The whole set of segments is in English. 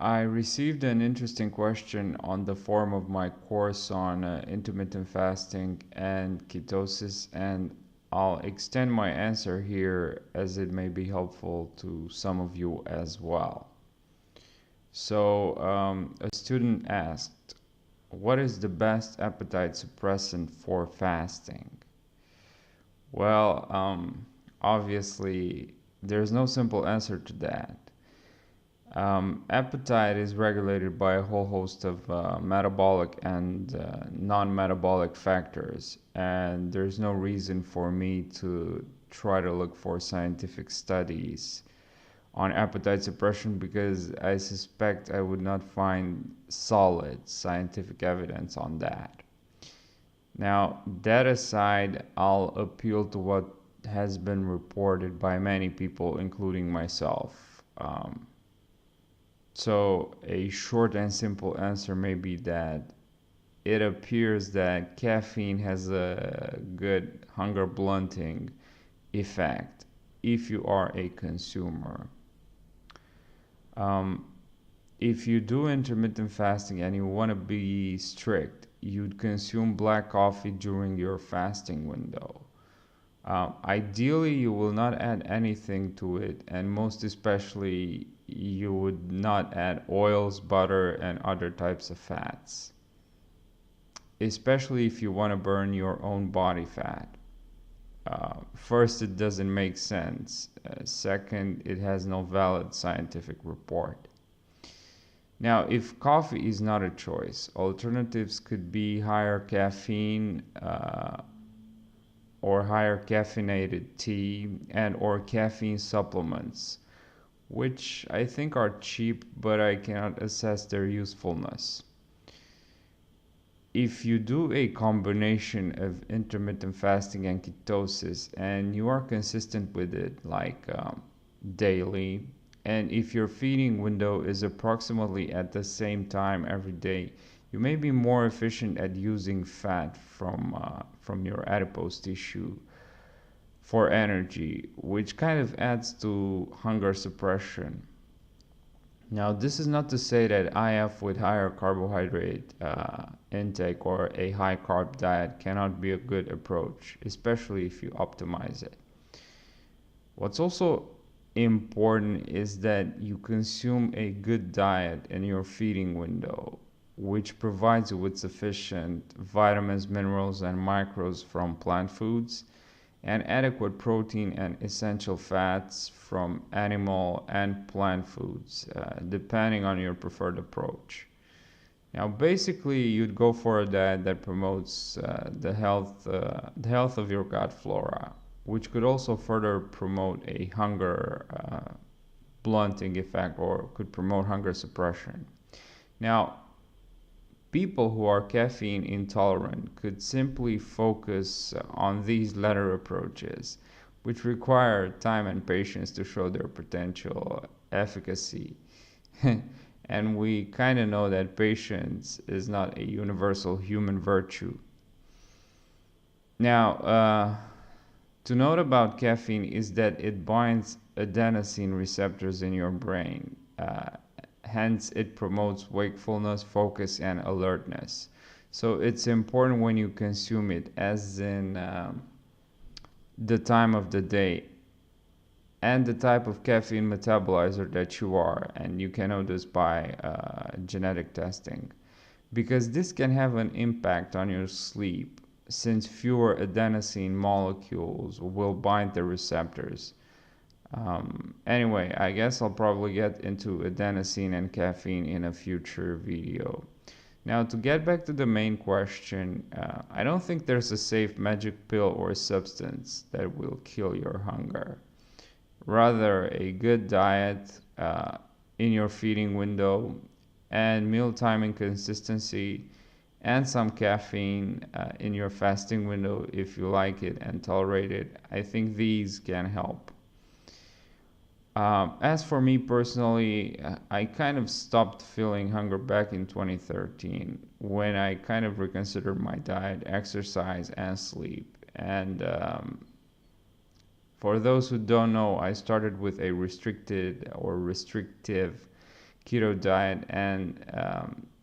I received an interesting question on the forum of my course on intermittent fasting and ketosis, and I'll extend my answer here as it may be helpful to some of you as well. A student asked, what is the best appetite suppressant for fasting? Well, obviously, there's no simple answer to that. Appetite is regulated by a whole host of metabolic and non-metabolic factors, and there's no reason for me to try to look for scientific studies on appetite suppression because I suspect I would not find solid scientific evidence on that. Now, that aside, I'll appeal to what has been reported by many people, including myself. So a short and simple answer may be that it appears that caffeine has a good hunger blunting effect if you are a consumer. Um, if you do intermittent fasting and you want to be strict, you'd consume black coffee during your fasting window. Ideally, you will not add anything to it, and most especially, you would not add oils, butter, and other types of fats, especially if you want to burn your own body fat. First, it doesn't make sense. Second, it has no valid scientific report. Now, if coffee is not a choice, alternatives could be higher caffeine or higher caffeinated tea and or caffeine supplements, which I think are cheap, but I cannot assess their usefulness. If you do a combination of intermittent fasting and ketosis and you are consistent with it, like daily, and if your feeding window is approximately at the same time every day, you may be more efficient at using fat from your adipose tissue for energy, which kind of adds to hunger suppression. Now, this is not to say that IF with higher carbohydrate intake or a high carb diet cannot be a good approach, especially if you optimize it. What's also important is that you consume a good diet in your feeding window, which provides you with sufficient vitamins, minerals, and micros from plant foods and adequate protein and essential fats from animal and plant foods, depending on your preferred approach. Now, basically, you'd go for a diet that promotes the health of your gut flora, which could also further promote a hunger blunting effect or could promote hunger suppression. Now, people who are caffeine intolerant could simply focus on these latter approaches, which require time and patience to show their potential efficacy. And we kind of know that patience is not a universal human virtue. Now, to note about caffeine is that it binds adenosine receptors in your brain. Hence, it promotes wakefulness, focus, and alertness. So it's important when you consume it, as in the time of the day and the type of caffeine metabolizer that you are, and you can know this by genetic testing, because this can have an impact on your sleep since fewer adenosine molecules will bind the receptors. Anyway, I guess I'll probably get into adenosine and caffeine in a future video. Now, to get back to the main question, I don't think there's a safe magic pill or substance that will kill your hunger. Rather, a good diet in your feeding window and meal timing consistency and some caffeine in your fasting window if you like it and tolerate it, I think these can help. As for me personally, I kind of stopped feeling hunger back in 2013 when I kind of reconsidered my diet, exercise, and sleep. And for those who don't know, I started with a restricted or restrictive keto diet, and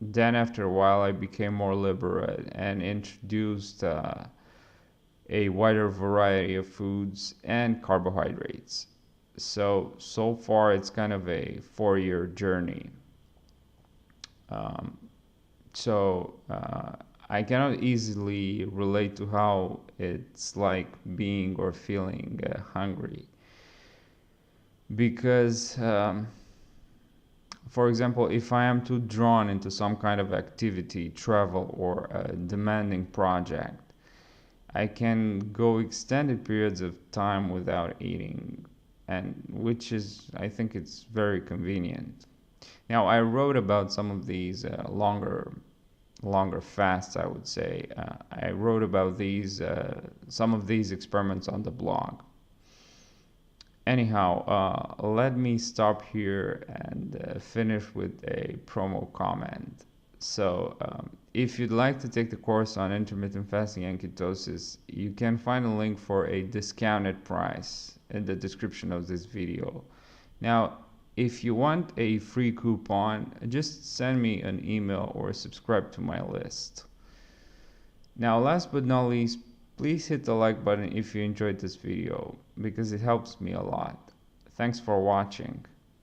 then after a while I became more liberal and introduced a wider variety of foods and carbohydrates. So far it's kind of a 4-year journey. Um, so I cannot easily relate to how it's like being or feeling hungry because, for example, if I am too drawn into some kind of activity, travel, or a demanding project, I can go extended periods of time without eating, and which is, I think, it's very convenient. Now, I wrote about some of these longer fasts, I would say. I wrote about these some of these experiments on the blog. Anyhow, let me stop here and finish with a promo comment. If you'd like to take the course on intermittent fasting and ketosis, you can find a link for a discounted price in the description of this video. Now, if you want a free coupon, just send me an email or subscribe to my list. Now, last but not least, please hit the like button if you enjoyed this video because it helps me a lot. Thanks for watching.